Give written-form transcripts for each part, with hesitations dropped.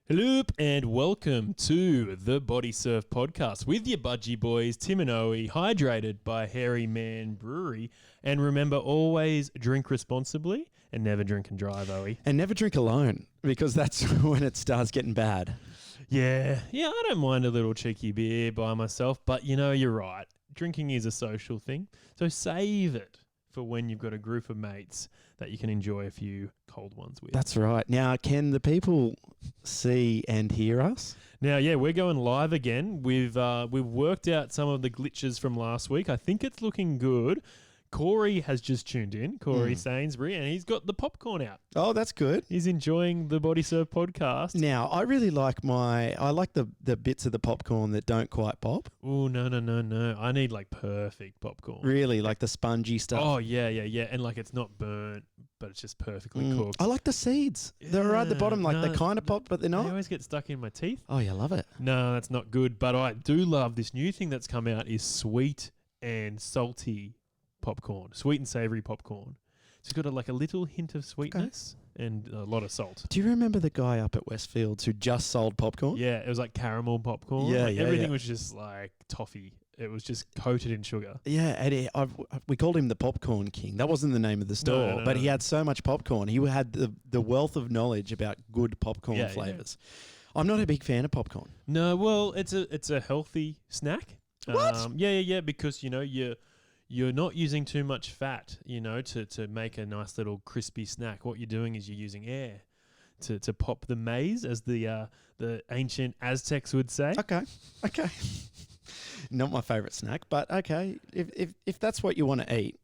Hello and welcome to the Bodysurf podcast with your budgie boys, Tim and Oe, hydrated by Hairy Man Brewery. And remember, always drink responsibly and never drink and drive, Oe. And never drink alone, because that's when it starts getting bad. Yeah, I don't mind a little cheeky beer by myself, but you're right. Drinking is a social thing, so save it for when you've got a group of mates that you can enjoy a few cold ones with. That's right. Now, can the people see and hear us? Now, we're going live again. We've worked out some of the glitches from last week. I think it's looking good. Corey has just tuned in, Corey Sainsbury, and he's got the popcorn out. Oh, that's good. He's enjoying the Bodysurf podcast. Now, I really like the bits of the popcorn that don't quite pop. Oh, no. I need like perfect popcorn. Really, like the spongy stuff. Oh, yeah. And like it's not burnt, but it's just perfectly cooked. I like the seeds. They're right at the bottom, like they kind of pop, but they're They not. always get stuck in my teeth. Oh, yeah, I love it. No, that's not good. But I do love this new thing that's come out is sweet and salty popcorn, sweet and savory popcorn. So it's got a little hint of sweetness and a lot of salt. Do you remember the guy up at Westfields who just sold popcorn? Yeah, it was like caramel popcorn. Yeah, everything was just like toffee. It was just coated in sugar. Yeah, and we called him the Popcorn King. That wasn't the name of the store, but he had so much popcorn. He had the wealth of knowledge about good popcorn flavors. Yeah. I'm not a big fan of popcorn. No, well, it's a healthy snack. What? Yeah, because you're not using too much fat, to make a nice little crispy snack. What you're doing is you're using air to pop the maize, as the ancient Aztecs would say. Okay. Not my favourite snack, but okay. If that's what you want to eat,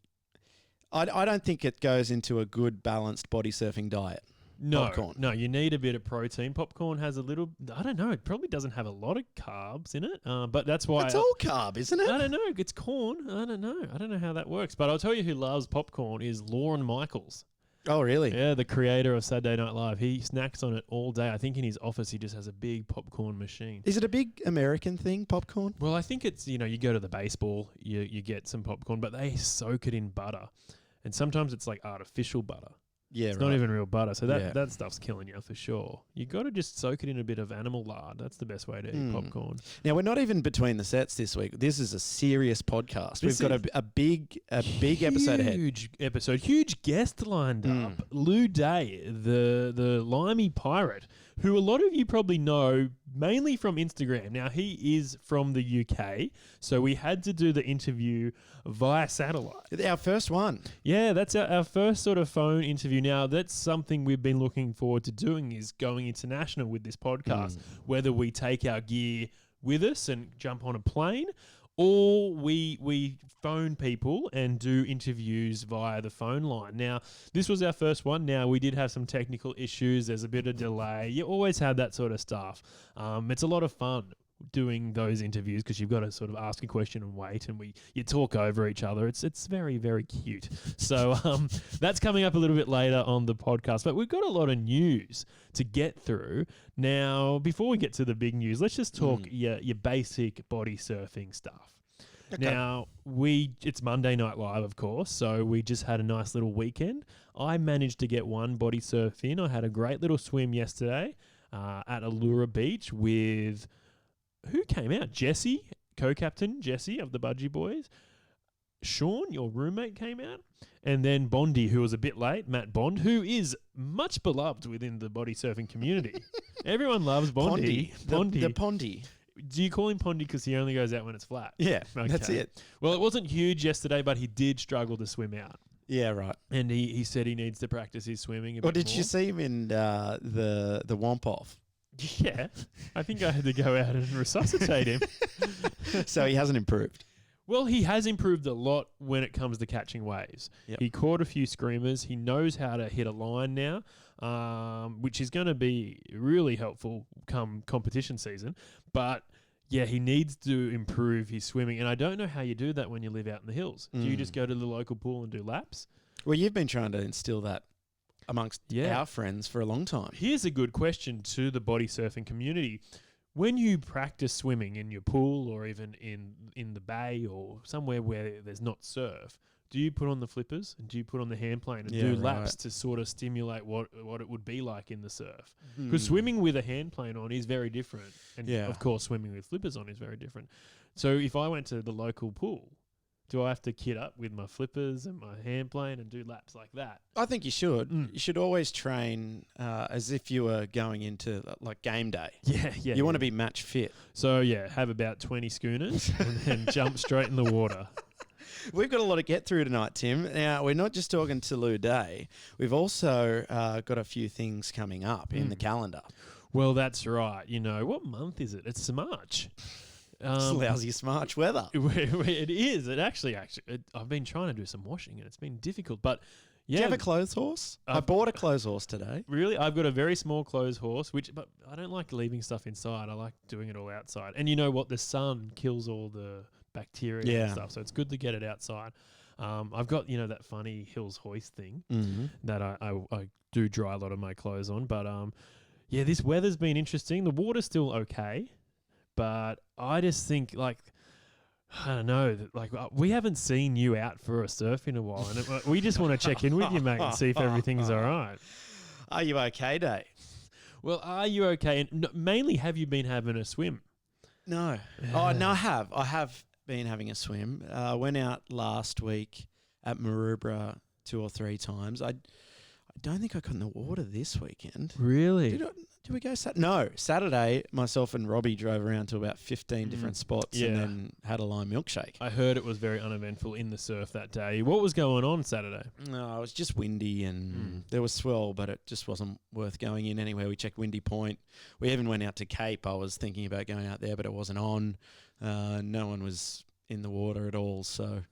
I don't think it goes into a good balanced body surfing diet. Popcorn. No, you need a bit of protein. Popcorn has a little, I don't know, it probably doesn't have a lot of carbs in it, but that's why... It's all carb, isn't it? I don't know. It's corn. I don't know how that works, but I'll tell you who loves popcorn is Lorne Michaels. Oh, really? Yeah, the creator of Saturday Night Live. He snacks on it all day. I think in his office he just has a big popcorn machine. Is it a big American thing, popcorn? Well, I think it's, you go to the baseball, you get some popcorn, but they soak it in butter. And sometimes it's like artificial butter. Yeah, it's not even real butter. So that stuff's killing you for sure. You got to just soak it in a bit of animal lard. That's the best way to eat popcorn. Now, we're not even between the sets this week. This is a serious podcast. We've got a big episode ahead. Huge episode. Huge guest lined up. Lou Day, the limey pirate, who a lot of you probably know mainly from Instagram. Now, he is from the UK, so we had to do the interview via satellite. Our first one. Yeah, that's our first sort of phone interview. Now, that's something we've been looking forward to doing, is going international with this podcast, whether we take our gear with us and jump on a plane, or we phone people and do interviews via the phone line. Now, this was our first one. Now, we did have some technical issues. There's a bit of delay. You always have that sort of stuff. It's a lot of fun doing those interviews because you've got to sort of ask a question and wait, and you talk over each other. It's very, very cute. So that's coming up a little bit later on the podcast. But we've got a lot of news to get through. Now, before we get to the big news, let's just talk your basic body surfing stuff. Okay. Now, it's Monday Night Live, of course, so we just had a nice little weekend. I managed to get one body surf in. I had a great little swim yesterday at Allura Beach with... Who came out? Jesse, co-captain Jesse of the Budgie Boys. Sean, your roommate, came out. And then Bondi, who was a bit late, Matt Bond, who is much beloved within the body surfing community. Everyone loves Bondi. Pondy. The Pondy. Do you call him Pondy because he only goes out when it's flat? Yeah, okay. That's it. Well, it wasn't huge yesterday, but he did struggle to swim out. Yeah, right. And he said he needs to practice his swimming a bit did more. You see him in the Womp Off? Yeah, I think I had to go out and resuscitate him. So he hasn't improved. Well, he has improved a lot when it comes to catching waves. Yep. He caught a few screamers. He knows how to hit a line now, which is going to be really helpful come competition season. But yeah, he needs to improve his swimming. And I don't know how you do that when you live out in the hills. Do you just go to the local pool and do laps? Well, you've been trying to instill that amongst our friends for a long time. Here's a good question to the body surfing community. When you practice swimming in your pool or even in the bay or somewhere where there's not surf, do you put on the flippers and do you put on the hand plane and do laps to sort of stimulate what it would be like in the surf? Because swimming with a hand plane on is very different. And of course, swimming with flippers on is very different. So if I went to the local pool, do I have to kit up with my flippers and my hand plane and do laps like that? I think you should. You should always train as if you were going into like game day. Yeah. You want to be match fit. So, have about 20 schooners and then jump straight in the water. We've got a lot to get through tonight, Tim. Now, we're not just talking Toulouse Day. We've also got a few things coming up in the calendar. Well, that's right. What month is it? It's March. It's lousy March weather. It is. I've been trying to do some washing and it's been difficult. But do you have a clothes horse? I bought a clothes horse today. Really? I've got a very small clothes horse, but I don't like leaving stuff inside. I like doing it all outside. And you know what? The sun kills all the bacteria and stuff. So it's good to get it outside. I've got, that funny Hills hoist thing that I do dry a lot of my clothes on. But this weather's been interesting. The water's still okay. But I just think, I don't know, we haven't seen you out for a surf in a while, and we just want to check in with you, mate, and see if everything's all right. Are you okay, Dave? Well, are you okay? And mainly, have you been having a swim? No. Oh, no, I have. I have been having a swim. I went out last week at Maroubra 2 or 3 times. I don't think I got in the water this weekend. Really? Did we go Saturday? No. Saturday, myself and Robbie drove around to about 15 different spots and then had a lime milkshake. I heard it was very uneventful in the surf that day. What was going on Saturday? No, it was just windy and there was swell, but it just wasn't worth going in anywhere. We checked Windy Point. We even went out to Cape. I was thinking about going out there, but it wasn't on. No one was in the water at all, so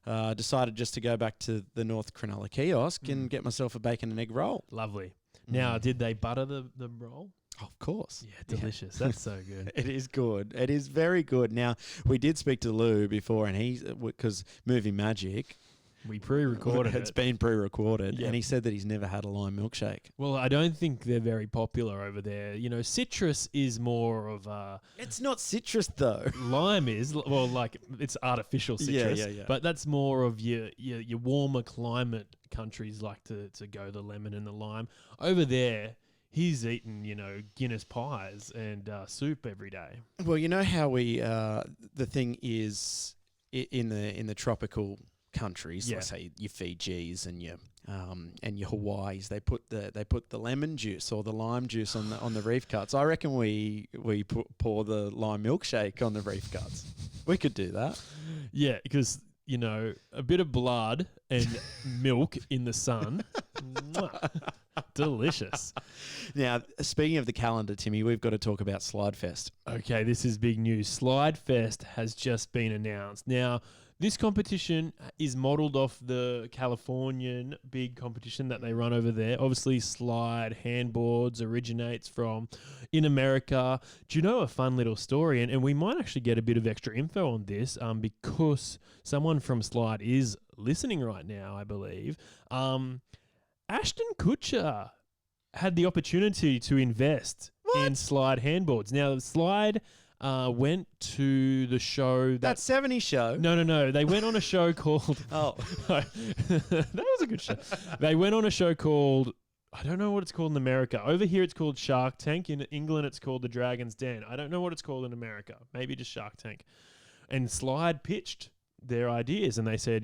I decided just to go back to the North Cronulla kiosk and get myself a bacon and egg roll. Lovely. Now, did they butter the roll? Oh, of course. Yeah, delicious. That's so good. It is good. It is very good. Now, we did speak to Lou before, and because Movie Magic, we pre-recorded it. It's been pre-recorded, and he said that he's never had a lime milkshake. Well, I don't think they're very popular over there. Citrus is more of a... It's not citrus, though. Lime is. Well, it's artificial citrus. Yeah. But that's more of your warmer climate countries like to go the lemon and the lime. Over there, he's eating, Guinness pies and soup every day. Well, you know how the thing is in the tropical countries, let's say your Fijis and your Hawaiis, they put the lemon juice or the lime juice on the reef cuts. I reckon we pour the lime milkshake on the reef cuts. We could do that. Yeah, because a bit of blood and milk in the sun. Delicious. Now, speaking of the calendar, Timmy, we've got to talk about Slide Fest. Okay, this is big news. Slide Fest has just been announced. Now, this competition is modelled off the Californian big competition that they run over there. Obviously, slide handboards originates from in America. Do you know a fun little story? And we might actually get a bit of extra info on this because someone from Slide is listening right now, I believe. Ashton Kutcher had the opportunity to invest in slide handboards. Now, the Slide went to the show... That 70s show? No. They went on a show called... That was a good show. They went on a show called... I don't know what it's called in America. Over here, it's called Shark Tank. In England, it's called The Dragon's Den. I don't know what it's called in America. Maybe just Shark Tank. And Slide pitched their ideas and they said,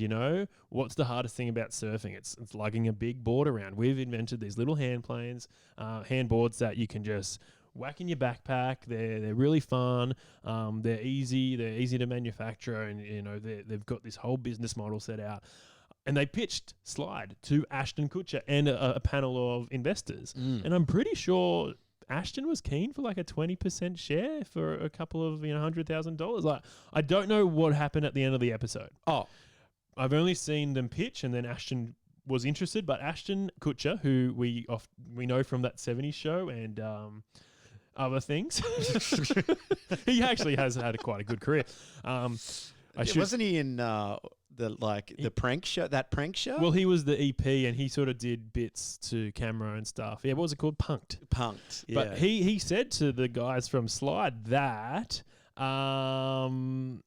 what's the hardest thing about surfing? It's lugging a big board around. We've invented these little hand planes, handboards that you can just whack in your backpack. They're really fun. They're easy to manufacture, and they've got this whole business model set out. And they pitched Slide to Ashton Kutcher and a panel of investors. And I'm pretty sure Ashton was keen for like a 20% share for a couple of $100,000. Like, I don't know what happened at the end of the episode. I've only seen them pitch, and then Ashton was interested. But Ashton Kutcher, who we know from that 70s show and other things, he actually has had quite a good career. Wasn't he in the prank show? That prank show? Well, he was the EP, and he sort of did bits to camera and stuff. Yeah, what was it called? Punked. Yeah. But he said to the guys from Slide that that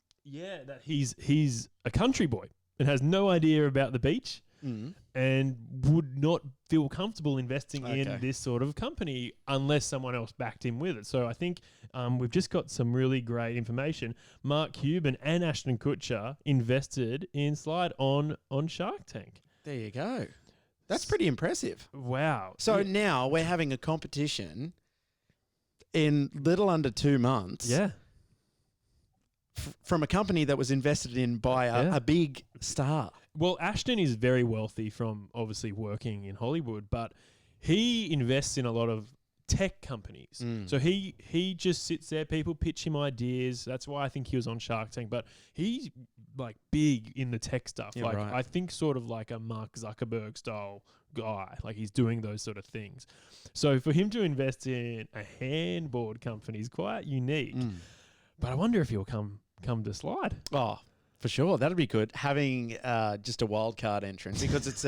he's a country boy. and has no idea about the beach Mm. and would not feel comfortable investing Okay. in this sort of company unless someone else backed him with it. So I think we've just got some really great information. Mark Cuban and Ashton Kutcher invested in Slide on Shark Tank. There you go. That's pretty impressive. Wow. So now we're having a competition in little under 2 months. Yeah. From a company that was invested in by a big star. Well, Ashton is very wealthy from obviously working in Hollywood, but he invests in a lot of tech companies. So he just sits there, people pitch him ideas. That's why I think he was on Shark Tank. But he's like big in the tech stuff. Yeah, like right. I think sort of like a Mark Zuckerberg style guy. Like he's doing those sort of things. So for him to invest in a handboard company is quite unique. But I wonder if he'll come to Slide. Oh, for sure. That'd be good. Having just a wild card entrance because it's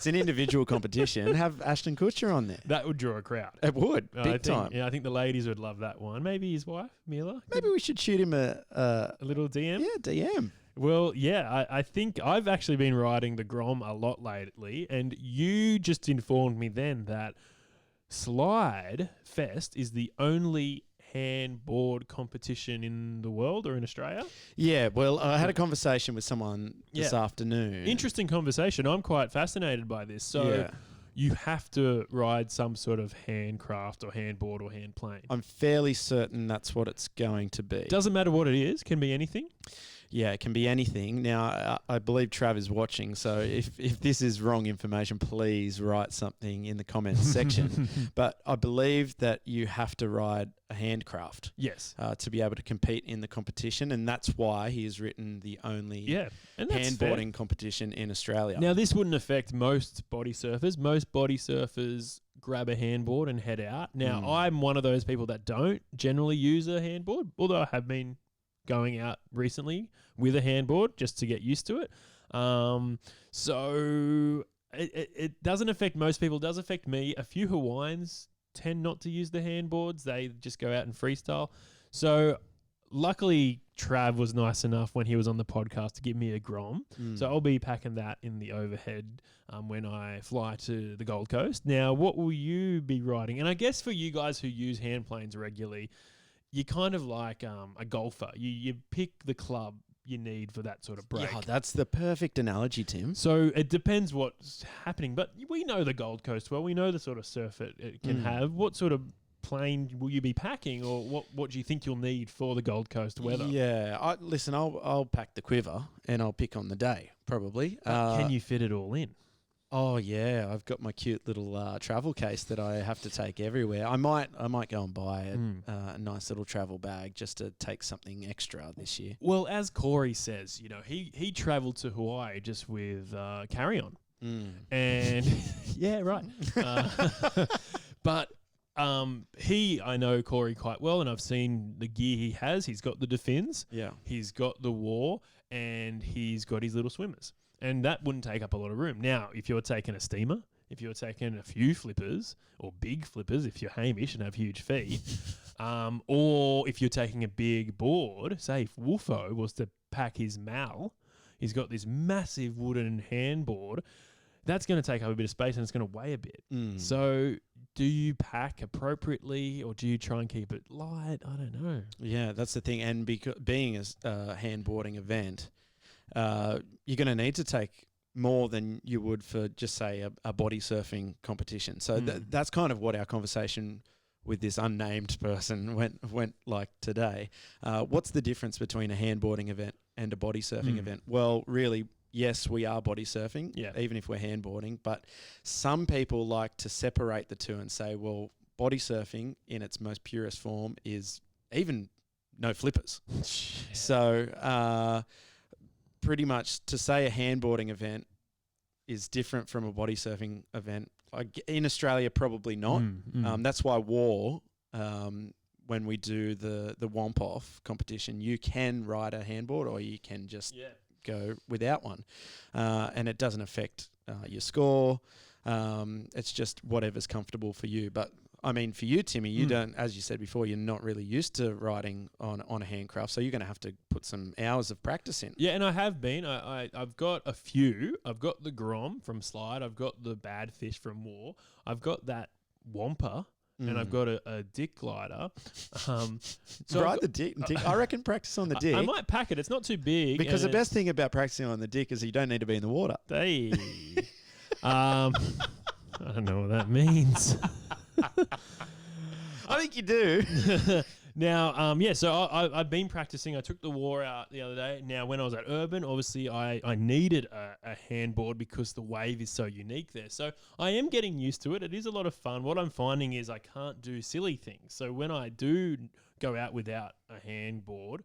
an individual competition. Have Ashton Kutcher on there. That would draw a crowd. It would. Big time. Yeah, I think the ladies would love that one. Maybe his wife, Mila. Maybe we should shoot him a little DM. Yeah, DM. Well, yeah, I think I've actually been riding the Grom a lot lately, and you just informed me then that Slide Fest is the only handboard competition in the world or in Australia. Yeah, well, I had a conversation with someone this afternoon. Interesting conversation. I'm quite fascinated by this. So you have to ride some sort of handcraft or handboard or hand plane. I'm fairly certain that's what it's going to be. Doesn't matter what it is. Can be anything. Yeah, it can be anything. Now, I believe Trav is watching, so if this is wrong information, please write something in the comments section. But I believe that you have to ride a handcraft to be able to compete in the competition, and that's why he has written the only handboarding competition in Australia. Now, this wouldn't affect most body surfers. Most body surfers grab a handboard and head out. Now, I'm one of those people that don't generally use a handboard, although I have been going out recently with a handboard just to get used to it. So it doesn't affect most people. It does affect me. A few Hawaiians tend not to use the handboards. They just go out and freestyle. So luckily, Trav was nice enough when he was on the podcast to give me a Grom. So I'll be packing that in the overhead when I fly to the Gold Coast. Now, what will you be riding? And I guess for you guys who use hand planes regularly, you're kind of like a golfer. You pick the club you need for that sort of break. Yeah, that's the perfect analogy, Tim. So it depends what's happening. But we know the Gold Coast well. We know the sort of surf it can have. What sort of plane will you be packing, or what do you think you'll need for the Gold Coast weather? Yeah, I'll pack the quiver and I'll pick on the day, probably. Can you fit it all in? Oh yeah, I've got my cute little travel case that I have to take everywhere. I might go and buy a nice little travel bag just to take something extra this year. Well, as Corey says, he travelled to Hawaii just with carry-on, and yeah, right. But I know Corey quite well, and I've seen the gear he has. He's got the Defins, he's got the War, and he's got his little swimmers. And that wouldn't take up a lot of room. Now, if you're taking a steamer, if you're taking a few flippers, or big flippers if you're Hamish and have huge feet, or if you're taking a big board, say if Wolfo was to pack his Mal, he's got this massive wooden handboard, that's going to take up a bit of space and it's going to weigh a bit. So do you pack appropriately or do you try and keep it light? I don't know. Yeah, that's the thing. And being a handboarding event, you're going to need to take more than you would for just say a body surfing competition. So that's kind of what our conversation with this unnamed person went like today. What's the difference between a handboarding event and a body surfing event? Well, really, yes, we are body surfing, even if we're handboarding. But some people like to separate the two and say, well, body surfing in its most purest form is even no flippers. So pretty much to say a handboarding event is different from a body surfing event. In Australia, probably not. That's why War, when we do the Womp Off competition, you can ride a handboard or you can just go without one. And it doesn't affect your score. It's just whatever's comfortable for you. But I mean, for you, Timmy, you don't, as you said before, you're not really used to riding on a handcraft, so you're going to have to put some hours of practice in. Yeah, and I have been. I've got a few. I've got the Grom from Slide. I've got the Bad Fish from War. I've got that Wampa. And I've got a dick glider. So ride the dick. I reckon practice on the dick. I might pack it. It's not too big. Because the best thing about practicing on the dick is you don't need to be in the water. I don't know what that means. I think you do. Now, so I've been practicing. I took the War out the other day. Now, when I was at Urban, obviously I needed a handboard because the wave is so unique there. So I am getting used to it. It is a lot of fun. What I'm finding is I can't do silly things. So when I do go out without a handboard,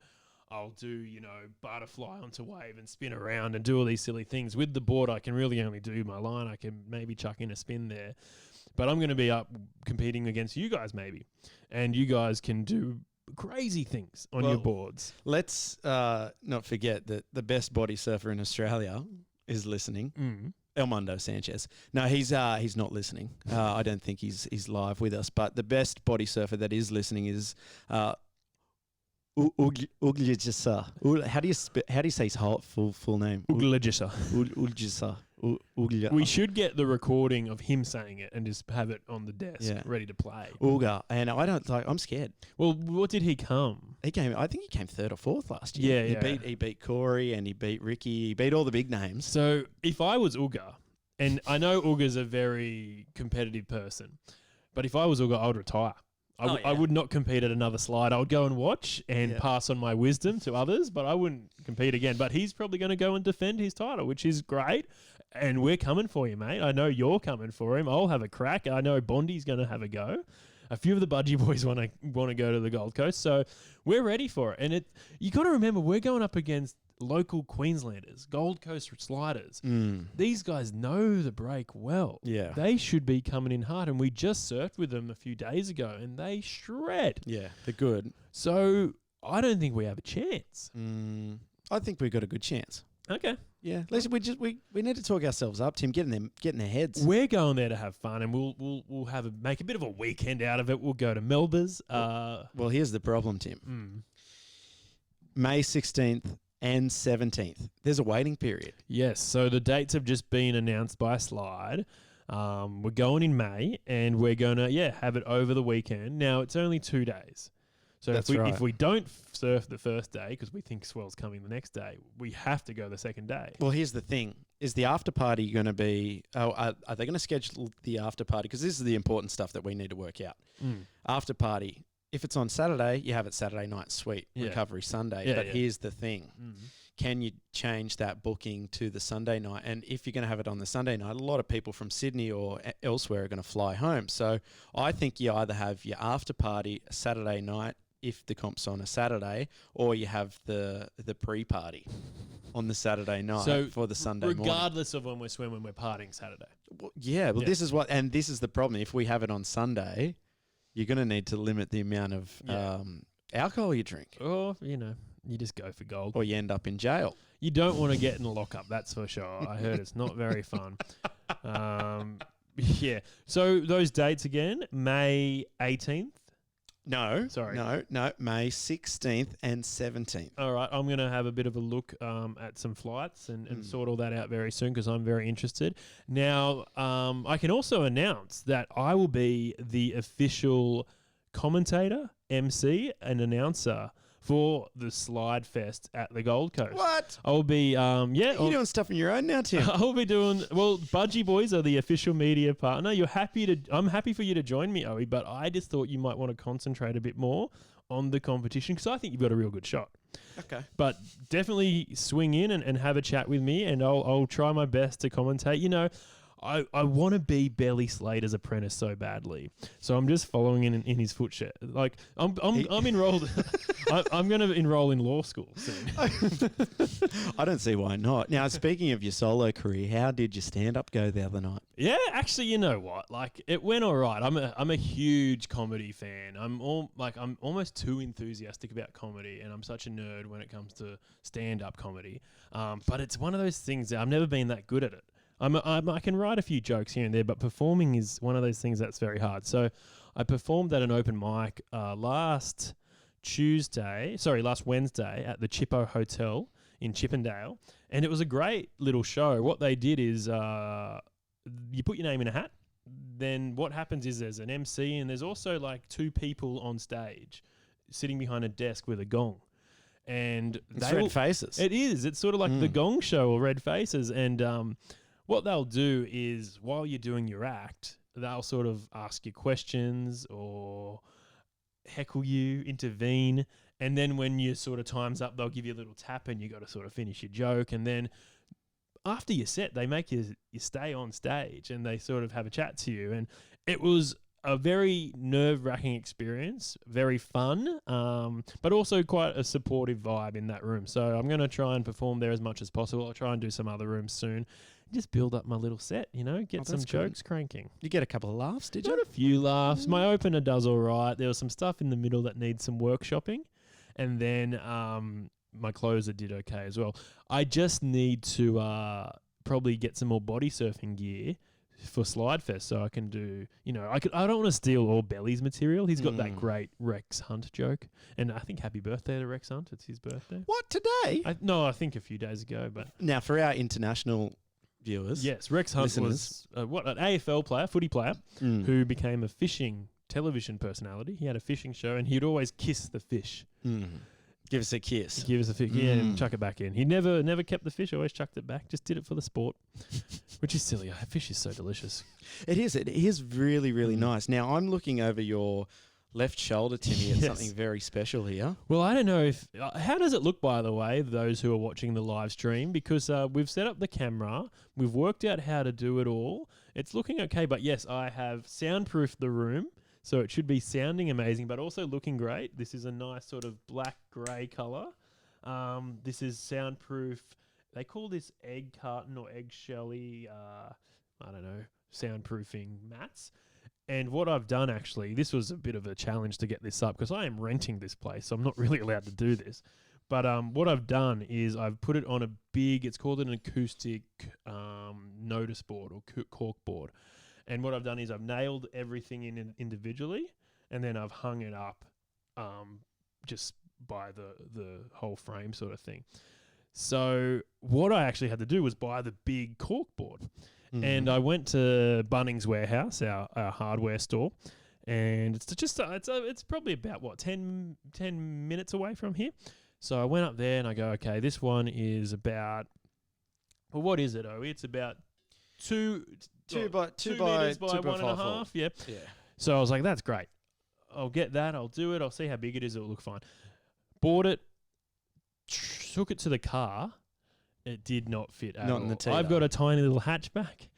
I'll do, butterfly onto wave and spin around and do all these silly things. With the board, I can really only do my line. I can maybe chuck in a spin there. But I'm going to be up competing against you guys maybe. And you guys can do crazy things on your boards. Let's not forget that the best body surfer in Australia is listening. Elmundo Sanchez. No, he's not listening. I don't think he's live with us. But the best body surfer that is listening is Uglajasa. How do you say his full name? Uglajasa. Uglajasa. We should get the recording of him saying it and just have it on the desk ready to play. Uga. And I'm scared. Well, what did he come? I think he came 3rd or 4th last year. He beat Corey and he beat Ricky. He beat all the big names. So if I was Uga, and I know Uga's a very competitive person, but if I was Uga, I would retire. I would not compete at another slide. I would go and watch and pass on my wisdom to others, but I wouldn't compete again. But he's probably going to go and defend his title, which is great. And we're coming for you, mate. I know you're coming for him. I'll have a crack. I know Bondi's going to have a go. A few of the Budgie boys want to go to the Gold Coast, so we're ready for it. And you got to remember, we're going up against local Queenslanders, Gold Coast sliders. These guys know the break well. Yeah. They should be coming in hard, and we just surfed with them a few days ago, and they shred. Yeah, they're good. So I don't think we have a chance. I think we've got a good chance. Okay. Yeah. Listen, we need to talk ourselves up, Tim, getting their heads. We're going there to have fun, and we'll make a bit of a weekend out of it. We'll go to Melbourne's. Well, here's the problem, Tim. May 16th and 17th. There's a waiting period. Yes. So the dates have just been announced by Slide. We're going in May, and we're going to have it over the weekend. Now, it's only 2 days. So if we don't surf the first day because we think swell's coming the next day, we have to go the second day. Well, here's the thing. Is the after party going to be... are they going to schedule the after party? Because this is the important stuff that we need to work out. After party, if it's on Saturday, you have it Saturday night, sweet. Recovery Sunday. But here's the thing. Can you change that booking to the Sunday night? And if you're going to have it on the Sunday night, a lot of people from Sydney or elsewhere are going to fly home. So I think you either have your after party Saturday night, if the comp's on a Saturday, or you have the pre-party on the Saturday night for the Sunday morning. Regardless of when we're swimming, we're partying Saturday. Well, this is this is the problem. If we have it on Sunday, you're going to need to limit the amount of alcohol you drink. Or, you just go for gold. Or you end up in jail. You don't want to get in the lockup, that's for sure. I heard it's not very fun. So those dates again, May 18th. No, May 16th and 17th. All right, I'm going to have a bit of a look at some flights and sort all that out very soon because I'm very interested. Now, I can also announce that I will be the official commentator, MC, and announcer for the Slide Fest at the Gold Coast. What? I'll be, You're doing stuff on your own now, Tim. I'll be doing, Budgie Boys are the official media partner. I'm happy for you to join me, Owie, but I just thought you might want to concentrate a bit more on the competition because I think you've got a real good shot. Okay. But definitely swing in and have a chat with me and I'll try my best to commentate. I want to be Belly Slater's apprentice so badly, so I'm just following in his footsteps. Like I'm enrolled. I'm going to enroll in law school soon. I don't see why not. Now, speaking of your solo career, how did your stand-up go the other night? Yeah, actually, you know what? Like it went all right. I'm a huge comedy fan. I'm almost too enthusiastic about comedy, and I'm such a nerd when it comes to stand-up comedy. But it's one of those things that I've never been that good at it. I can write a few jokes here and there, but performing is one of those things that's very hard. So I performed at an open mic last Wednesday at the Chippo Hotel in Chippendale, and it was a great little show. What they did is you put your name in a hat. Then what happens is there's an MC and there's also like two people on stage sitting behind a desk with a gong. And it's Red Faces. It is. It's sort of like the Gong Show or Red Faces. And what they'll do is while you're doing your act, they'll sort of ask you questions or heckle you, intervene. And then when your sort of time's up, they'll give you a little tap and you got to sort of finish your joke. And then after your set, they make you stay on stage and they sort of have a chat to you. And it was a very nerve-wracking experience, very fun, but also quite a supportive vibe in that room. So I'm going to try and perform there as much as possible. I'll try and do some other rooms soon. Just build up my little set, get some jokes cranking. You get a couple of laughs, did you? Got a few laughs. My opener does all right. There was some stuff in the middle that needs some workshopping. And then my closer did okay as well. I just need to probably get some more body surfing gear for Slide Fest, so I can do, I don't want to steal all Belly's material. He's got that great Rex Hunt joke, and I think happy birthday to Rex Hunt. It's his birthday. What, today? I think a few days ago. But now for our international viewers, yes, Rex Hunt was an AFL player, footy player, who became a fishing television personality. He had a fishing show, and he'd always kiss the fish. Give us a kiss. Give us a fish, yeah, and chuck it back in. He never kept the fish, always chucked it back, just did it for the sport, which is silly. Fish is so delicious. It is really, really nice. Now, I'm looking over your left shoulder, Timmy, at something very special here. Well, I don't know if... how does it look, by the way, those who are watching the live stream? Because we've set up the camera, we've worked out how to do it all. It's looking okay, but yes, I have soundproofed the room. So it should be sounding amazing, but also looking great. This is a nice sort of black-grey colour. This is soundproof. They call this egg carton or eggshelly, soundproofing mats. And what I've done, actually, this was a bit of a challenge to get this up because I am renting this place, so I'm not really allowed to do this. But what I've done is I've put it on it's called an acoustic notice board or cork board. And what I've done is I've nailed everything in individually, and then I've hung it up just by the whole frame sort of thing. So what I actually had to do was buy the big cork board. And I went to Bunnings Warehouse, our hardware store, and it's probably about 10 minutes away from here. So I went up there and I go, okay, this one is about, well, what is it, Owie? It's about two by 1.5. Yeah. So I was like, that's great. I'll get that. I'll do it. I'll see how big it is. It'll look fine. Bought it. Took it to the car. It did not fit at all. Not in the T. I've got a tiny little hatchback.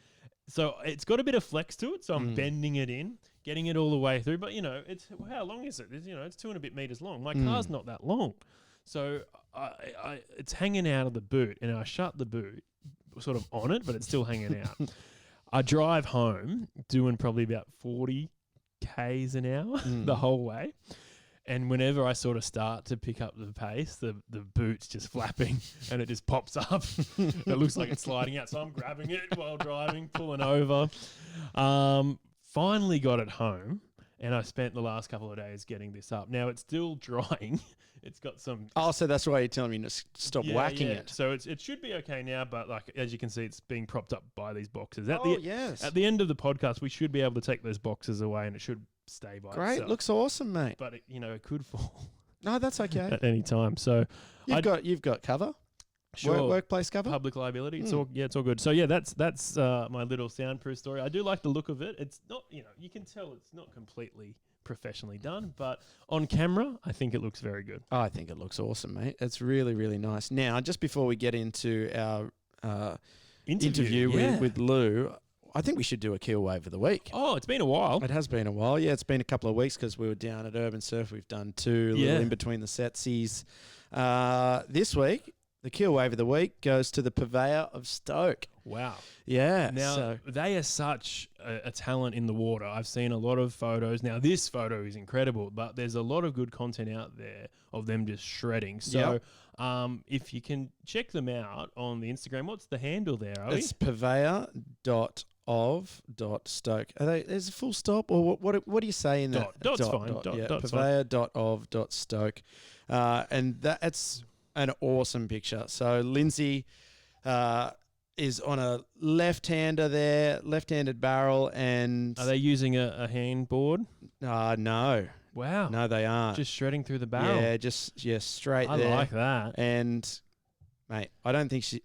So it's got a bit of flex to it. So I'm bending it in, getting it all the way through. But, it's how long is it? It's 2 and a bit meters long. My car's not that long. So it's hanging out of the boot, and I shut the boot sort of on it, but it's still hanging out. I drive home doing probably about 40 Ks an hour the whole way. And whenever I sort of start to pick up the pace, the boot's just flapping and it just pops up. It looks like it's sliding out. So I'm grabbing it while driving, pulling over. Finally got it home, and I spent the last couple of days getting this up. Now it's still drying. It's got some... Oh, so that's why you're telling me to stop whacking it. So it should be okay now, but as you can see, it's being propped up by these boxes. At yes. the end of the podcast, we should be able to take those boxes away, and it should stay by itself. Great, looks awesome, mate. But it could fall. No, that's okay. At any time. So you've got cover. Sure. Workplace cover. Public liability. It's all good. So that's my little soundproof story. I do like the look of it. It's not, you can tell it's not completely professionally done, but on camera, I think it looks very good. I think it looks awesome, mate. It's really, really nice. Now, just before we get into our interview with Lou, I think we should do a Keel Wave of the Week. Oh, it's been a while. It has been a while. Yeah, it's been a couple of weeks because we were down at Urban Surf. We've done 2 little in between the setsies. This week, the kill wave of the week goes to the purveyor of Stoke. Wow. Yeah. Now, they are such a talent in the water. I've seen a lot of photos. Now, this photo is incredible, but there's a lot of good content out there of them just shredding. So, if you can check them out on the Instagram, what's the handle there, Owie? It's purveyor.of.stoke. There's a full stop, or what do you say in that? Dot's fine. Dot's purveyor.of.stoke. And that's an awesome picture. So Lindsay is on a left-hander there, left-handed barrel, and are they using a handboard? No. Wow. No, they aren't. Just shredding through the barrel. Yeah, straight I there. like that. And mate, I don't think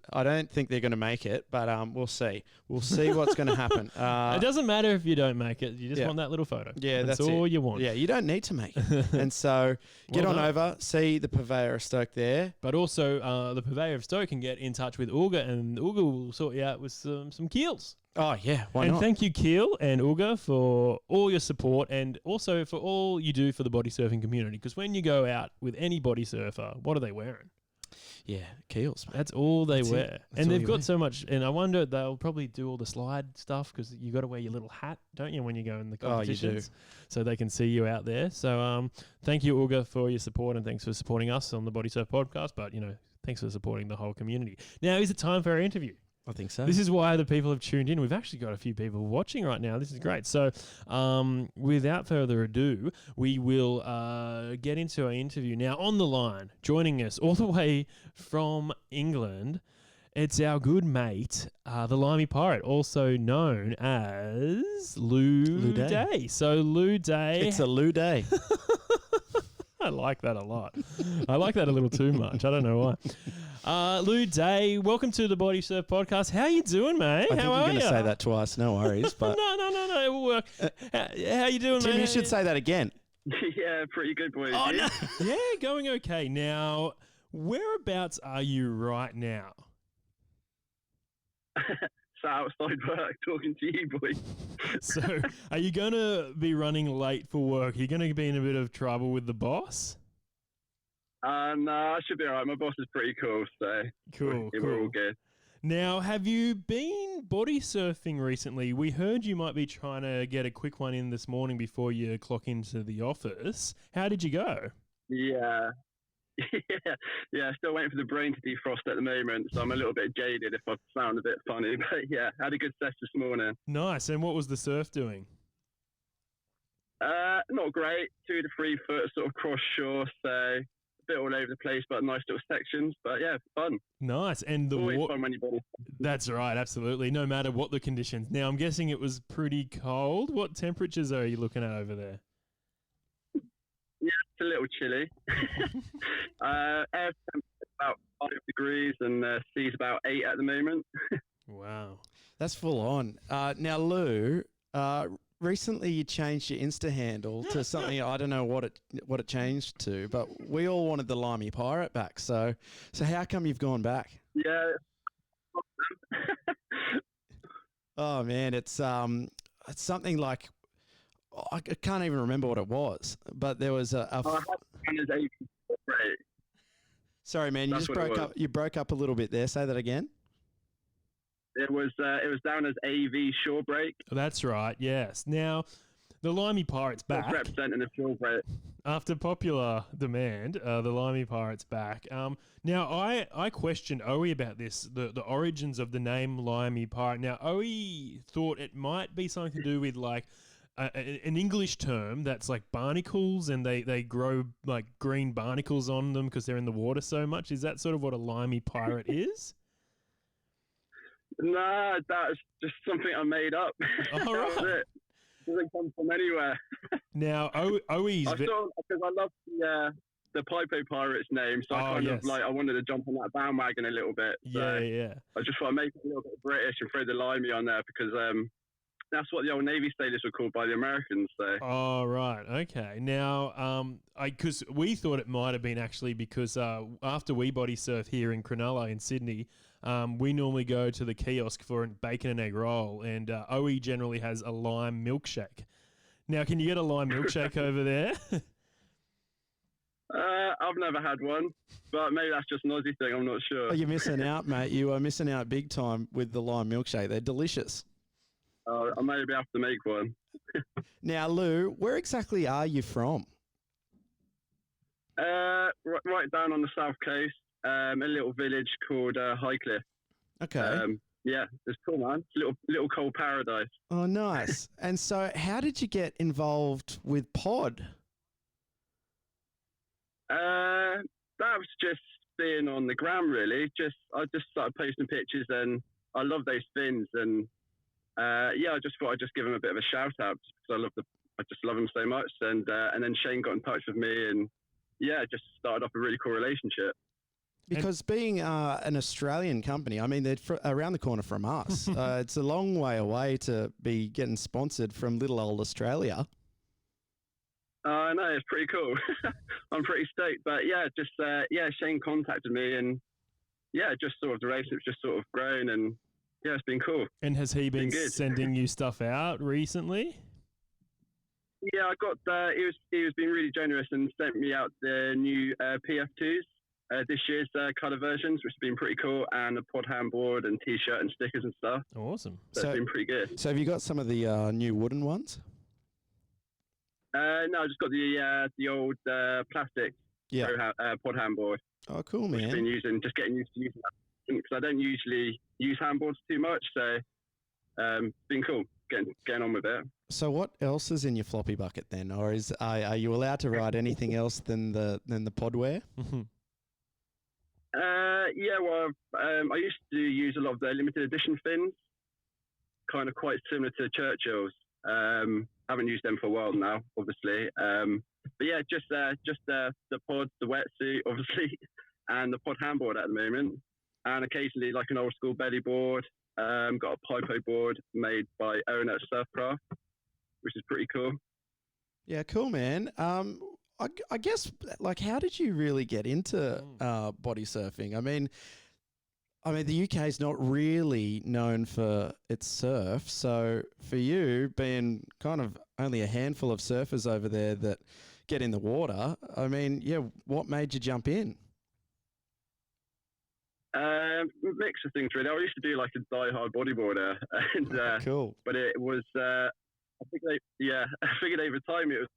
they're going to make it, but we'll see. We'll see what's going to happen. It doesn't matter if you don't make it. You just want that little photo. Yeah, that's all you want. Yeah, you don't need to make it. And so get on over, see the purveyor of Stoke there. But also, the purveyor of Stoke can get in touch with Uga, and Uga will sort you out with some keels. Oh, yeah, why not? And thank you, Keel and Uga, for all your support and also for all you do for the body surfing community. Because when you go out with any body surfer, what are they wearing? Yeah, keels, mate. That's all they wear. And they've got so much, and I wonder they'll probably do all the slide stuff because you got to wear your little hat, don't you, when you go in the competitions? Oh, you do. So they can see you out there. So thank you, Uga, for your support, and thanks for supporting us on the Bodysurf podcast. But, thanks for supporting the whole community. Now, is it time for our interview? I think so. This is why the people have tuned in. We've actually got a few people watching right now. This is great. So without further ado, we will get into our interview. Now, on the line, joining us all the way from England, it's our good mate, the Limey Pirate, also known as Lou Day. So, Lou Day. It's a Lou Day. I like that a lot. I like that a little too much. I don't know why. Lou Day, welcome to the Body Surf podcast. How you doing, mate? I think you're going to say that twice. No worries. But no, it will work. How you doing, Tim, mate? you should say that again. Yeah, pretty good, boys. Oh, no. Yeah, going okay. Now, whereabouts are you right now? Sat outside work talking to you, boys. So, are you going to be running late for work? Are you going to be in a bit of trouble with the boss? No, I should be all right. My boss is pretty cool, so Cool. we're all good. Now, have you been body surfing recently? We heard you might be trying to get a quick one in this morning before you clock into the office. How did you go? Yeah. Yeah, still waiting for the brain to defrost at the moment, so I'm a little bit jaded if I sound a bit funny. But yeah, had a good session this morning. Nice. And what was the surf doing? Not great. 2 to 3 foot sort of cross shore, so a bit all over the place, but nice little sections. But yeah, fun. Nice. And the always fun when you body. That's right, absolutely. No matter what the conditions. Now, I'm guessing it was pretty cold. What temperatures are you looking at over there? Yeah, it's a little chilly. Air temperature about 5 degrees and sea's about 8 at the moment. Wow. That's full on. Now, Lou, recently you changed your Insta handle to something, I don't know what it changed to, but we all wanted the Limey Pirate back. So how come you've gone back? Yeah. Oh, man, it's something like, I can't even remember what it was, but there was Sorry, man, you broke up a little bit there. Say that again. It was down as AV shore break. That's right, yes. Now, the Limey Pirate's back. Representing the shore break. After popular demand, the Limey Pirate's back. Now, I questioned Owie about this, the origins of the name Limey Pirate. Now, Owie thought it might be something to do with like an English term that's like barnacles, and they grow like green barnacles on them because they're in the water so much. Is that sort of what a Limey Pirate is? Nah, that's just something I made up. All right. That was it. It doesn't come from anywhere. Now, Owie's... because I love the Pipo Pirates name, so I wanted to jump on that bandwagon a little bit. So yeah. I just thought I'd make it a little bit British and throw the Limey on there because that's what the old Navy sailors were called by the Americans. So. Oh, right. Okay. Now, because we thought it might have been actually because after we body surf here in Cronulla in Sydney, we normally go to the kiosk for a bacon and egg roll, and Owie generally has a lime milkshake. Now, can you get a lime milkshake over there? I've never had one, but maybe that's just an Aussie thing. I'm not sure. Oh, you're missing out, mate. You are missing out big time with the lime milkshake. They're delicious. I maybe have to make one. Now, Lou, where exactly are you from? Right down on the south coast, a little village called Highcliffe. Okay. Yeah, it's cool, man. It's a little cold paradise. Oh, nice. And so how did you get involved with pod? That was just being on the gram, really. I just started posting pictures, and I love those fins, and I just thought I'd just give them a bit of a shout out because I just love them so much, and then Shane got in touch with me, and just started off a really cool relationship. Because being an Australian company, I mean, they're around the corner from us. It's a long way away to be getting sponsored from little old Australia. I know, it's pretty cool. I'm pretty stoked. But Shane contacted me, and just sort of the relationship's just sort of grown, and it's been cool. And has he been sending you stuff out recently? Yeah, I got. He was being really generous and sent me out the new PF2s. This year's colour versions, which have been pretty cool, and a pod handboard and T-shirt and stickers and stuff. Awesome. So it's been pretty good. So have you got some of the new wooden ones? No, I just got the old plastic pod handboard. Oh, cool, man. I've been getting used to using that because I don't usually use handboards too much. So it's been cool getting on with it. So what else is in your floppy bucket then, or are you allowed to write anything else than the podwear? I used to use a lot of the limited edition fins, kind of quite similar to Churchill's. Haven't used them for a while now, obviously. Just the pod, the wetsuit, obviously, and the pod handboard at the moment, and occasionally like an old school belly board. Got a Pipo board made by Owen at Surfcraft, which is pretty cool. Yeah, cool, man. I guess, like, how did you really get into body surfing? I mean, the UK is not really known for its surf. So for you, being kind of only a handful of surfers over there that get in the water, I mean, what made you jump in? Mix of things, really. I used to be like a die-hard bodyboarder, and cool. But it was, I figured over time it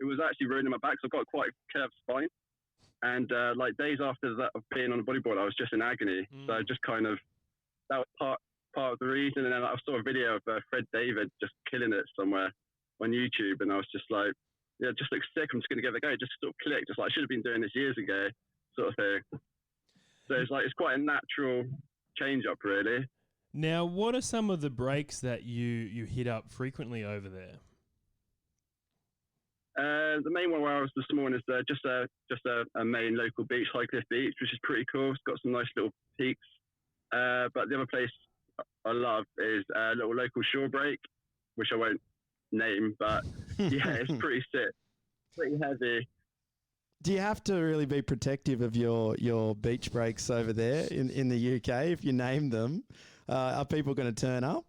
was actually ruining my back. So I've got quite a curved spine, and like days after that of being on a bodyboard, I was just in agony. So I just kind of, that was part of the reason. And then I saw a video of Fred David just killing it somewhere on YouTube, and I was just like, it just looks sick. I'm just gonna give it a go. Just sort of clicked. Just like I should have been doing this years ago, sort of thing. So it's quite a natural change up, really. Now, what are some of the breaks that you hit up frequently over there? The main one where I was this morning is just a main local beach, Highcliffe Beach, which is pretty cool. It's got some nice little peaks. But the other place I love is a little local shore break, which I won't name, but it's pretty sick, pretty heavy. Do you have to really be protective of your beach breaks over there in the UK if you name them? Are people going to turn up?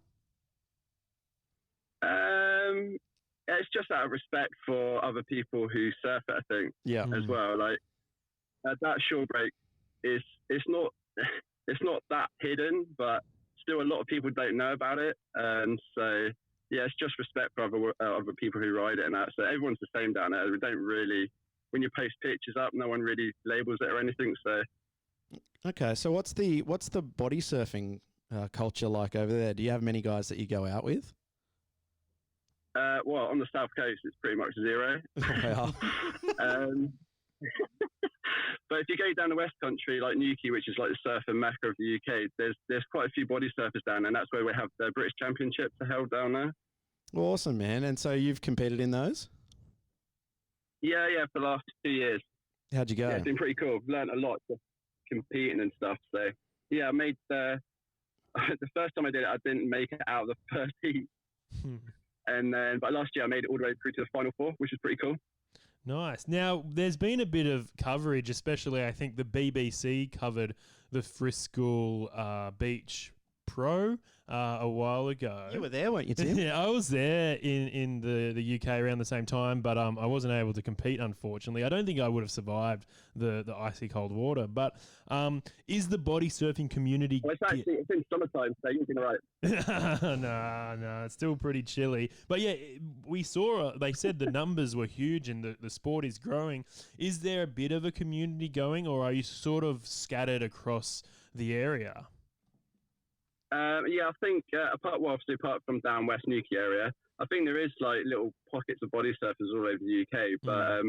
It's just out of respect for other people who surf it, I think. Yeah. As well, like that shore break it's not that hidden, but still a lot of people don't know about it, and so it's just respect for other people who ride it and that. So everyone's the same down there. We don't really, when you post pictures up, no one really labels it or anything. So okay, so what's the body surfing culture like over there? Do you have many guys that you go out with? Well, on the south coast, it's pretty much zero. Wow. But if you go down the west country, like Newquay, which is like the surfer mecca of the UK, there's quite a few body surfers down there, and that's where we have the British Championships are held down there. Awesome, man. And so you've competed in those? Yeah, for the last 2 years. How'd you go? Yeah, it's been pretty cool. Learned a lot just competing and stuff. So I made the first time I did it, I didn't make it out of the first heat. But last year I made it all the way through to the final four, which is pretty cool. Nice. Now, there's been a bit of coverage, especially I think the BBC covered the Friscal beach pro a while ago. You were there, weren't you, Tim? Yeah, I was there in the UK around the same time, but I wasn't able to compete, unfortunately. I don't think I would have survived the icy cold water. But is the body surfing community... Well, it's in summertime, so you'll be all right. No, it's still pretty chilly. But yeah, we saw, they said the numbers were huge and the sport is growing. Is there a bit of a community going, or are you sort of scattered across the area? Yeah, I think apart from down West Newquay area, I think there is like little pockets of body surfers all over the UK. But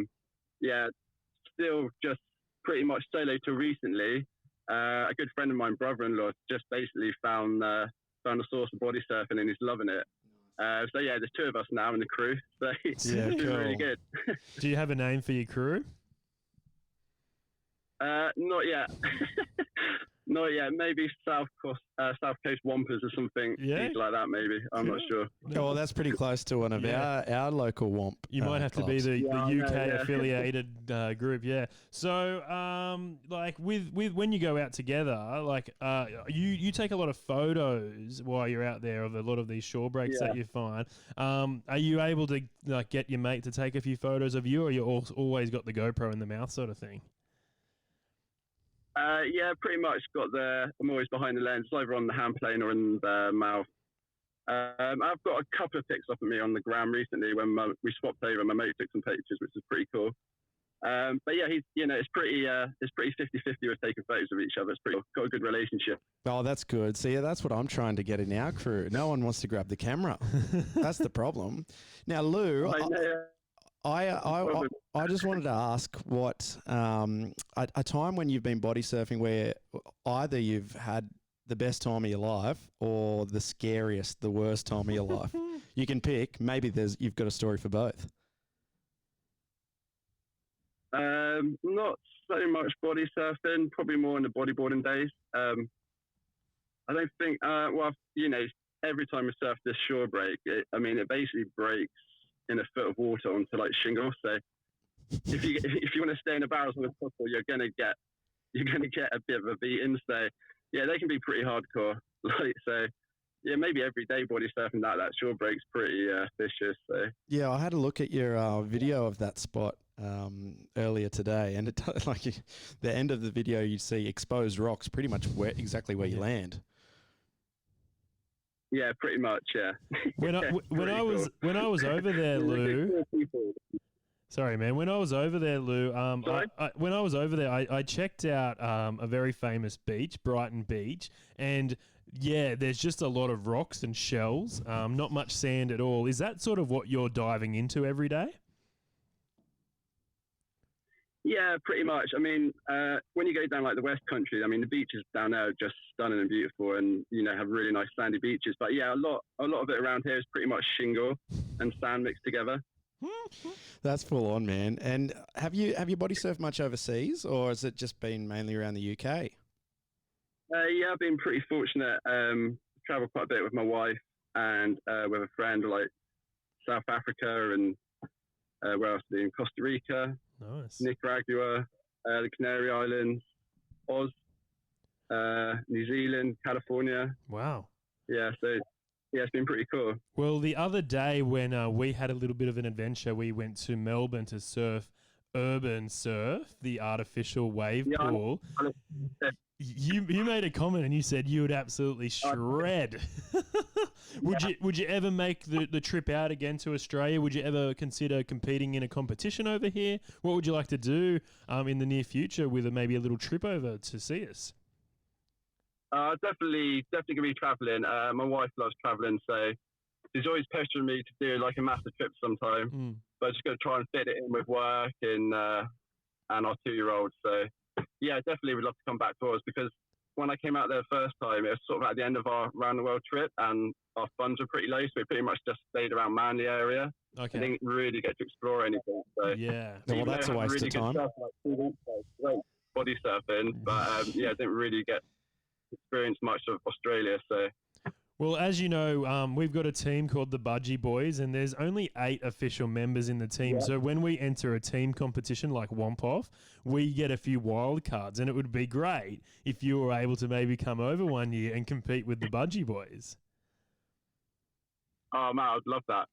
yeah, still just pretty much solo till recently. A good friend of mine, brother-in-law, just basically found a source of body surfing and he's loving it. So yeah, there's 2 of us now in the crew. So it's been really good. Do you have a name for your crew? Not yet. Not yet. Maybe South Coast Wampers or something. Yeah, like that. Maybe I'm not sure. Oh, well, that's pretty close to one of our local Womp. You might have clubs. to be the UK affiliated group. Yeah. So like with when you go out together, like you take a lot of photos while you're out there of a lot of these shore breaks that you find. Are you able to like get your mate to take a few photos of you, or you always got the GoPro in the mouth sort of thing? Yeah, pretty much I'm always behind the lens, either on the hand plane or in the mouth. I've got a couple of pics up at me on the gram recently when we swapped over. My mate took some pictures, which is pretty cool. But yeah, it's pretty 50-50 with taking photos of each other. It's pretty got a good relationship. Oh, that's good. See, that's what I'm trying to get in our crew. No one wants to grab the camera. That's the problem. Now, Lou, I just wanted to ask what a time when you've been body surfing where either you've had the best time of your life or the worst time of your life. You can pick. Maybe you've got a story for both. Not so much body surfing, probably more in the bodyboarding days. I don't think, every time we surf this shore break, it basically breaks in a foot of water onto like shingle. So if you want to stay in the barrels as long as possible, you're gonna get a bit of a beating. So yeah, they can be pretty hardcore. So yeah, maybe every day body surfing that shore break's pretty vicious. So yeah, I had a look at your video of that spot earlier today, and the end of the video you see exposed rocks, pretty much exactly where you land. Yeah, pretty much. Yeah. When I was over there, Lou. Sorry, man. When I was over there, Lou. When I was over there, I checked out a very famous beach, Brighton Beach, and yeah, there's just a lot of rocks and shells. Not much sand at all. Is that sort of what you're diving into every day? Yeah, pretty much. I mean, when you go down like the West Country, I mean, the beaches down there are just stunning and beautiful, and have really nice sandy beaches. But yeah, a lot of it around here is pretty much shingle and sand mixed together. That's full on, man. And have you body surfed much overseas, or has it just been mainly around the UK? Yeah, I've been pretty fortunate. Traveled quite a bit with my wife and with a friend, like South Africa and where else? In Costa Rica. Nice. Nicaragua, the Canary Islands, Oz, New Zealand, California. Wow. Yeah, so yeah, it's been pretty cool. Well, the other day when we had a little bit of an adventure, we went to Melbourne to surf Urban Surf, the artificial wave pool. You made a comment and you said you would absolutely shred. Would you ever make the trip out again to Australia? Would you ever consider competing in a competition over here? What would you like to do in the near future with maybe a little trip over to see us? Definitely gonna be traveling. My wife loves traveling, so she's always pestering me to do like a massive trip sometime. But I'm just gonna try and fit it in with work and our 2-year-old. So yeah, definitely would love to come back to us, because when I came out there the first time, it was sort of at the end of our round the world trip, and our funds were pretty low, so we pretty much just stayed around Manly area. Okay. I didn't really get to explore anything. So yeah, well, that's a waste of time. Stuff, like 2 weeks ago, great body surfing, but yeah, I didn't really get to experience much of Australia. So Well, as you know, we've got a team called the Budgie Boys, and there's only 8 official members in the team. So when we enter a team competition like Womp Off, we get a few wild cards, and it would be great if you were able to maybe come over one year and compete with the Budgie Boys. Oh man, I'd love that.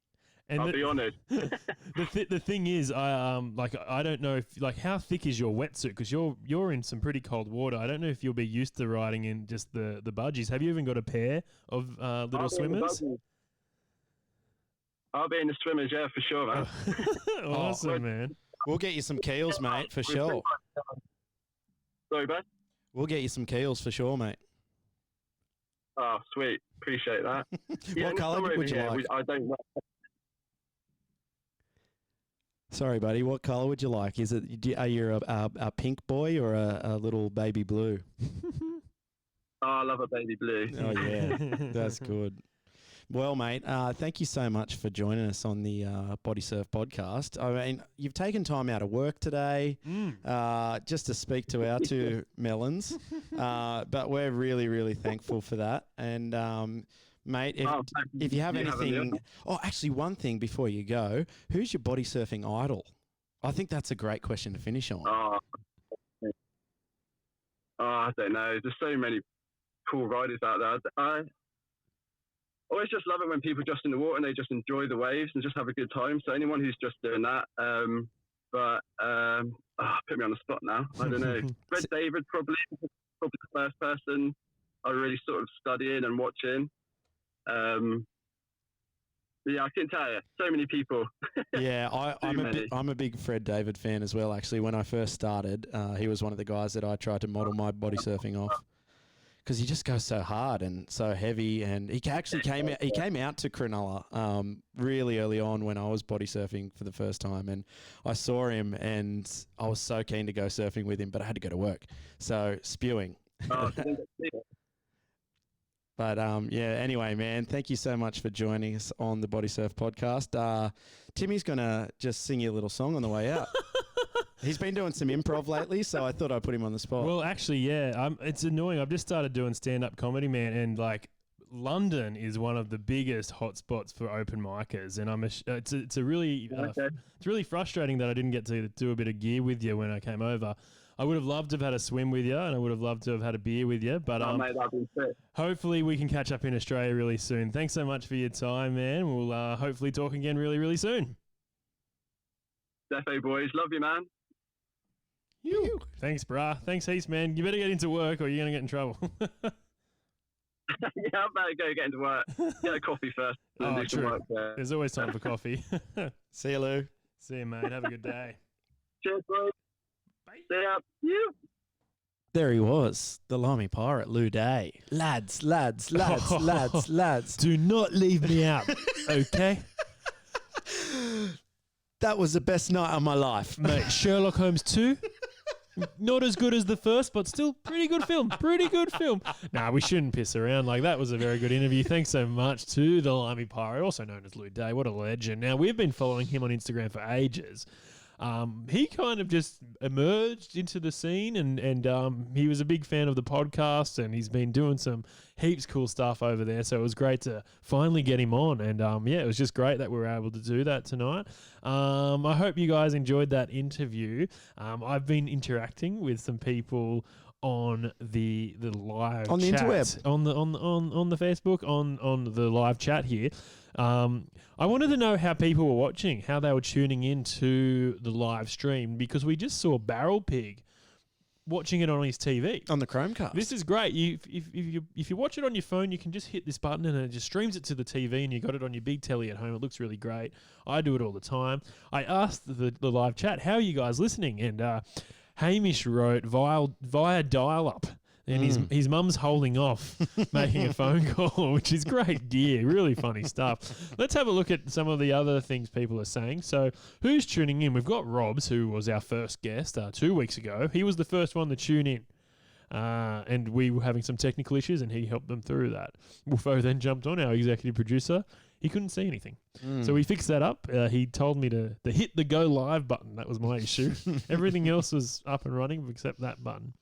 And I'll be honest. The thing is, I don't know if how thick is your wetsuit, because you're in some pretty cold water. I don't know if you'll be used to riding in just the budgies. Have you even got a pair of little swimmers? I'll be in the swimmers, yeah, for sure, man. Awesome, man. We'll get you some keels, mate, for sure. Sorry, bud? We'll get you some keels for sure, mate. Oh, sweet. Appreciate that. What colour would you like? I don't know. Sorry, buddy. What colour would you like? Are you a pink boy or a little baby blue? Oh, I love a baby blue. Oh, yeah. That's good. Well, mate, thank you so much for joining us on the Bodysurf podcast. I mean, you've taken time out of work today just to speak to our 2 melons, but we're really, really thankful for that. And, mate, if you have anything... Oh, actually, one thing before you go. Who's your body surfing idol? I think that's a great question to finish on. I don't know. There's so many cool riders out there. I always just love it when people just in the water and they just enjoy the waves and just have a good time. So anyone who's just doing that, put me on the spot now. I don't know. Fred David probably the first person I really sort of studying and watching. Yeah, I can tell you, so many people. Yeah, I'm a big Fred David fan as well. Actually, when I first started, he was one of the guys that I tried to model my body surfing off, because he just goes so hard and so heavy. And he actually came out to Cronulla really early on when I was body surfing for the first time, and I saw him and I was so keen to go surfing with him, but I had to go to work, so spewing. But anyway, man, thank you so much for joining us on the Bodysurf podcast. Timmy's going to just sing you a little song on the way out. He's been doing some improv lately, so I thought I'd put him on the spot. Well, actually, yeah, it's annoying. I've just started doing stand-up comedy, man, and London is one of the biggest hotspots for open micers, and it's really frustrating that I didn't get to do a bit of gear with you when I came over. I would have loved to have had a swim with you, and I would have loved to have had a beer with you. But mate, that'd be fair. Hopefully we can catch up in Australia really soon. Thanks so much for your time, man. We'll hopefully talk again really, really soon. Defo, boys. Love you, man. You. Thanks, brah. Thanks, heaps, man. You better get into work or you're going to get in trouble. Yeah, I better go get into work. Get a coffee first. And do some work there. There's always time for coffee. See you, Lou. See you, mate. Have a good day. Cheers, boys. See ya. You. There he was, the Lamy Pirate, Lou Day. Lads. Do not leave me out, okay? That was the best night of my life. Mate, Sherlock Holmes 2, not as good as the first, but still pretty good film. Nah, we shouldn't piss around. That was a very good interview. Thanks so much to the Lamy Pirate, also known as Lou Day. What a legend. Now, we've been following him on Instagram for ages. He kind of just emerged into the scene, and he was a big fan of the podcast, and he's been doing some heaps cool stuff over there. So it was great to finally get him on, and it was just great that we were able to do that tonight. I hope you guys enjoyed that interview. I've been interacting with some people on the live on the chat, interweb, on the Facebook, on the live chat here. I wanted to know how people were watching, how they were tuning into the live stream, because we just saw Barrel Pig watching it on his TV. On the Chromecast. This is great. If you watch it on your phone, you can just hit this button and it just streams it to the TV, and you got it on your big telly at home. It looks really great. I do it all the time. I asked the live chat, how are you guys listening? And Hamish wrote via dial-up. And his mum's holding off making a phone call, which is great gear, really funny stuff. Let's have a look at some of the other things people are saying. So who's tuning in? We've got Robs, who was our first guest 2 weeks ago. He was the first one to tune in. And we were having some technical issues, and he helped them through that. Wolfo then jumped on, our executive producer. He couldn't see anything. So we fixed that up. He told me to hit the go live button. That was my issue. Everything else was up and running except that button.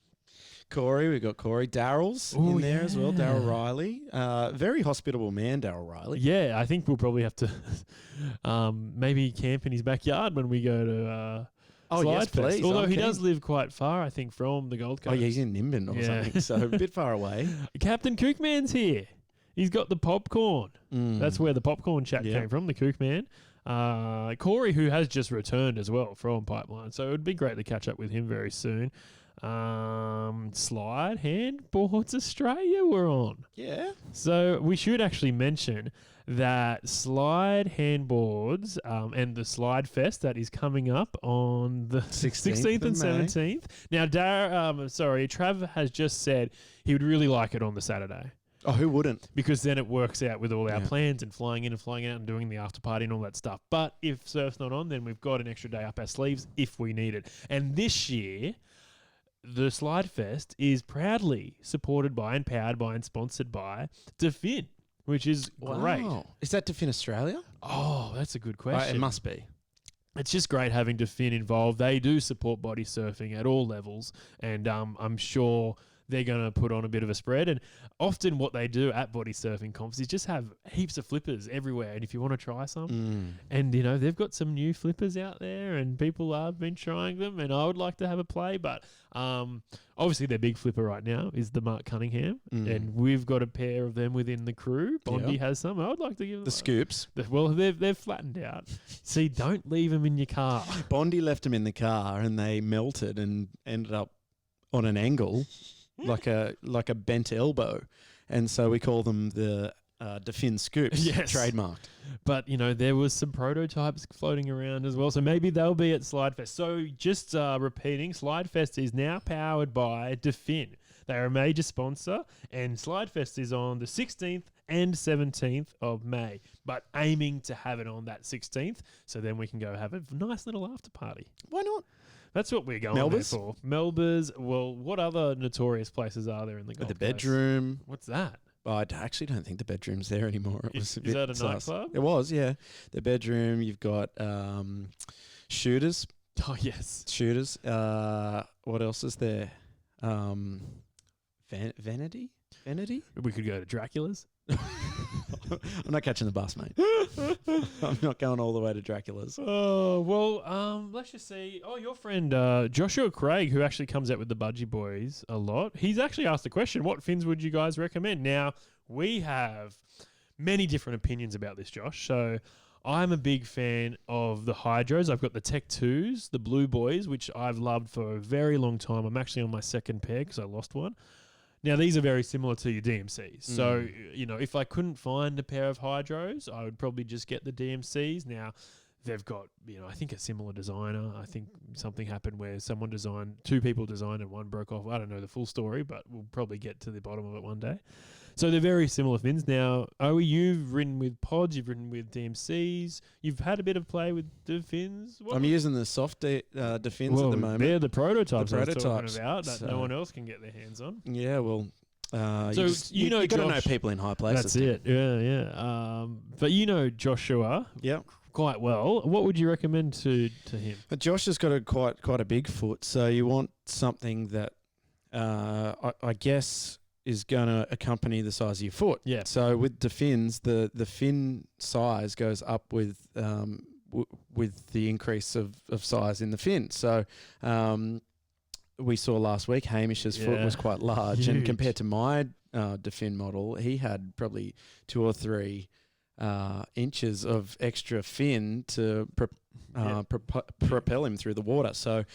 Corey, we've got Corey. Daryl's in there as well. Daryl Riley. Very hospitable man, Daryl Riley. Yeah, I think we'll probably have to maybe camp in his backyard when we go to Yes, Slide Fest. please. Although I'm he keen. does live quite far, I think, from the Gold Coast. Oh, yeah, he's in Nimbin or something, so a bit far away. Captain Kookman's here. He's got the popcorn. That's where the popcorn chat came from, the Kookman. Corey, who has just returned as well from Pipeline, so it would be great to catch up with him very soon. Slide Handboards Australia we're on. Yeah. So we should actually mention that Slide Handboards and the Slide Fest that is coming up on the 16th and 17th. Now, Trav has just said he would really like it on the Saturday. Oh, who wouldn't? Because then it works out with all our plans and flying in and flying out and doing the after party and all that stuff. But if surf's not on, then we've got an extra day up our sleeves if we need it. And this year, the Slide Fest is proudly supported by and powered by and sponsored by Defin, which is great. Is that Defin Australia? Oh, that's a good question. It must be. It's just great having Defin involved. They do support body surfing at all levels, and I'm sure they're going to put on a bit of a spread. And often what they do at body surfing comps is just have heaps of flippers everywhere. And if you want to try some, and they've got some new flippers out there and people have been trying them, and I would like to have a play. But obviously their big flipper right now is the Mark Cunningham, and we've got a pair of them within the crew. Bondi has some. I would like to give them the scoops. Well, they've flattened out. See, don't leave them in your car. Bondi left them in the car and they melted and ended up on an angle. Like a bent elbow, and so we call them the Defin Scoops, trademarked. But there was some prototypes floating around as well, so maybe they'll be at Slidefest. So just repeating, Slidefest is now powered by Defin. They are a major sponsor, and Slidefest is on the 16th and 17th of May, but aiming to have it on that 16th, so then we can go have a nice little after party. Why not? That's what we're going there for. Melba's. Well, what other notorious places are there in the Gold The Coast? Bedroom. What's that? I actually don't think the Bedroom's there anymore. It was a bit Is that a sus. nightclub? It was, yeah. The Bedroom. You've got Shooters. Oh, yes. Shooters. What else is there? Vanity? Vanity? We could go to Dracula's. I'm not catching the bus, mate. I'm not going all the way to Dracula's. Oh, well, let's just see. Oh, your friend Joshua Craig, who actually comes out with the Budgie Boys a lot, he's actually asked the question, what fins would you guys recommend? Now, we have many different opinions about this, Josh. So I'm a big fan of the Hydros. I've got the Tech 2s, the Blue Boys, which I've loved for a very long time. I'm actually on my second pair because I lost one. Now, these are very similar to your DMCs. So, if I couldn't find a pair of Hydros, I would probably just get the DMCs. Now, they've got, I think a similar designer. I think something happened where two people designed and one broke off. I don't know the full story, but we'll probably get to the bottom of it one day. So they're very similar fins. Now, you've ridden with pods, you've ridden with DMCs, you've had a bit of play with the fins. I'm using the soft Defins at the moment. They're the prototypes, I was talking about that no one else can get their hands on. Yeah, well, so you got to know people in high places. That's it. Yeah. But Joshua. Yeah. Quite well. What would you recommend to him? Josh has got quite a big foot, so you want something that I guess is going to accompany the size of your foot. Yeah. So with the fins, the fin size goes up with the increase of size in the fin. So we saw last week Hamish's foot was quite large, and compared to my Defin model, he had probably 2 or 3 inches of extra fin to propel him through the water. So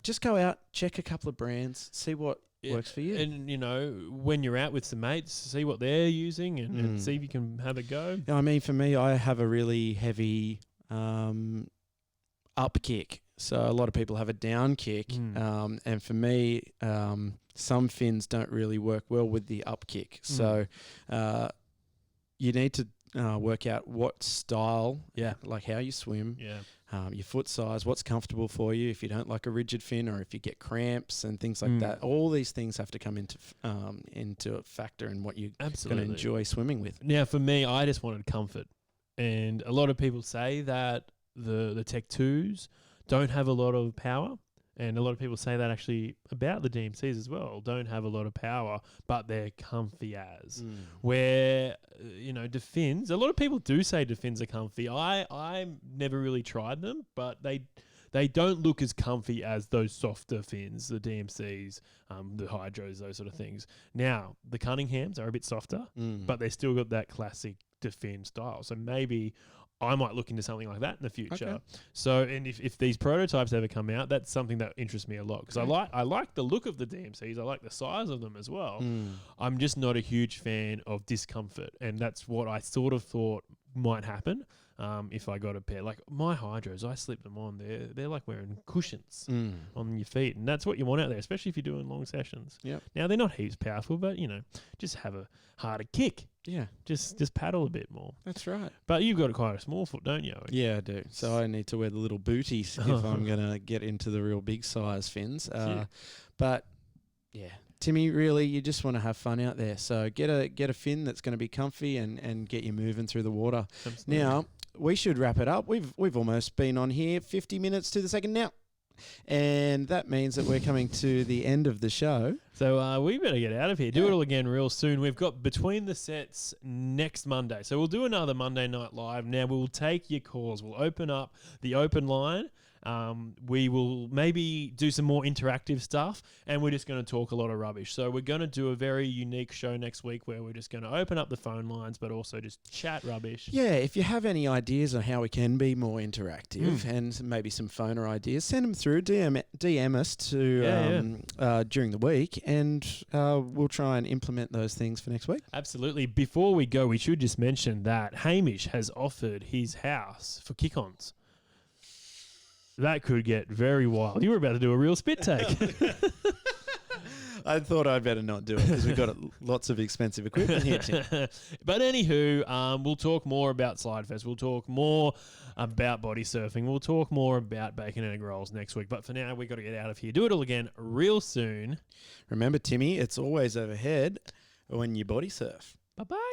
just go out, check a couple of brands, see what works for you. And, when you're out with some mates, see what they're using and see if you can have a go. I mean, for me, I have a really heavy up kick. So a lot of people have a down kick. And for me, some fins don't really work well with the up kick. So you need to work out what style, like how you swim, your foot size, what's comfortable for you. If you don't like a rigid fin, or if you get cramps and things like that, all these things have to come into a factor in what you're going to enjoy swimming with. Now, for me, I just wanted comfort, and a lot of people say that the Tech 2s don't have a lot of power. And a lot of people say that actually about the DMCs as well. Don't have a lot of power, but they're comfy as. Where, Defins, a lot of people do say Defins are comfy. I never really tried them, but they don't look as comfy as those softer fins, the DMCs, the Hydros, those sort of things. Now, the Cunninghams are a bit softer, but they still got that classic Defin style. So maybe I might look into something like that in the future. Okay. So, and if these prototypes ever come out, that's something that interests me a lot because I like the look of the DMCs. I like the size of them as well. I'm just not a huge fan of discomfort, and that's what I sort of thought might happen if I got a pair. Like my Hydros, I slip them on. They're like wearing cushions on your feet, and that's what you want out there, especially if you're doing long sessions. Yep. Now they're not heaps powerful, but just have a harder kick. Yeah. Just paddle a bit more. That's right. But you've got quite a small foot, don't you? Yeah, I do. So I need to wear the little booties if I'm going to get into the real big size fins. But yeah, Timmy, really, you just want to have fun out there. So get a fin that's going to be comfy and get you moving through the water. Absolutely. Now, we should wrap it up. We've almost been on here 50 minutes to the second now. And that means that we're coming to the end of the show. So we better get out of here. Do it all again real soon. We've got Between the Sets next Monday. So we'll do another Monday Night Live. Now we'll take your calls. We'll open up the open line. We will maybe do some more interactive stuff, and we're just going to talk a lot of rubbish. So we're going to do a very unique show next week where we're just going to open up the phone lines, but also just chat rubbish. Yeah, if you have any ideas on how we can be more interactive and maybe some phoner ideas, send them through. DM us to during the week, and we'll try and implement those things for next week. Absolutely. Before we go, we should just mention that Hamish has offered his house for kick-ons. That could get very wild. You were about to do a real spit take. I thought I'd better not do it because we've got lots of expensive equipment here, Tim. But anywho, we'll talk more about Slidefest. We'll talk more about body surfing. We'll talk more about bacon and egg rolls next week. But for now, we've got to get out of here. Do it all again real soon. Remember, Timmy, it's always overhead when you body surf. Bye-bye.